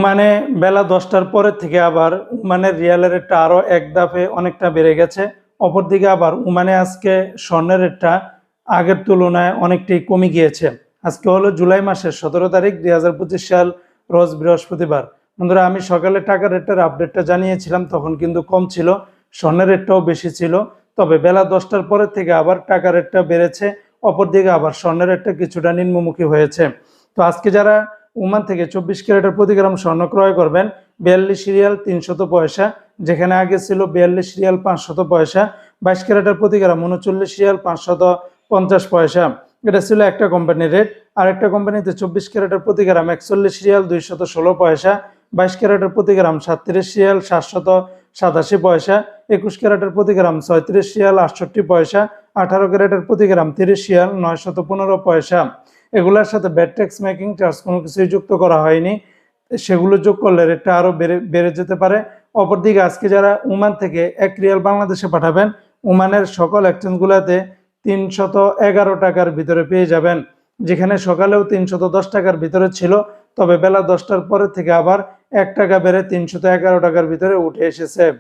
ওমানে বেলা 10টার পরের থেকে আবার ওমানের রিয়ালের রেটটা আরো এক ধাপে অনেকটা বেড়ে গেছে। অপরদিকে আবার ওমানে আজকে স্বর্ণের রেটটা আগের তুলনায় অনেকটাই কমে গিয়েছে। আজকে হলো জুলাই মাসের 17 তারিখ 2025 সাল, রোজ বৃহস্পতিবার। বন্ধুরা, আমি সকালে টাকার রেটটার আপডেটটা জানিয়েছিলাম, তখন কিন্তু কম ছিল, স্বর্ণের রেটটাও বেশি ছিল। তবে বেলা 10টার পরের থেকে আবার টাকার রেটটা বেড়েছে, অপরদিকে আবার স্বর্ণের রেটটা কিছুটা নিম্নমুখী হয়েছে। তো আজকে যারা ওমান থেকে 24 ক্যারেটের প্রতি গ্রাম স্বর্ণ ক্রয় করবেন, 42 রিয়াল 300 পয়সা, যেখানে আগে ছিল 42 রিয়াল 500 পয়সা। 22 ক্যারেটের প্রতি গ্রাম 39 রিয়াল 550 পয়সা। এটা ছিল একটা কোম্পানির রেট। আর একটা কোম্পানিতে 24 ক্যারেটের প্রতি গ্রাম 41 রিয়াল 216 পয়সা, 22 ক্যারেটের প্রতি গ্রাম 37 রিয়াল 787 পয়সা, 21 ক্যারেটের প্রতি গ্রাম 36 রিয়াল 68 পয়সা, 18 ক্যারেটের প্রতি গ্রাম 30 রিয়াল 915 পয়সা। এগুলোর সাথে ব্যাট ট্যাক্স মেকিং চার্জ কোনো কিছুই যুক্ত করা হয়নি, সেগুলো যোগ করলে রেটটা আরো বেড়ে যেতে পারে। অপরদিকে আজকে যারা ওমান থেকে 1 রিয়াল বাংলাদেশে পাঠাবেন, ওমানের সকল এক্সচেঞ্জগুলোতে 311 টাকার ভিতরে পেয়ে যাবেন, যেখানে সকালেও 310 টাকার ভিতরে ছিল। তবে বেলা 10টার পরে থেকে আবার 1 টাকা বেড়ে 311 টাকার ভিতরে উঠে এসেছে।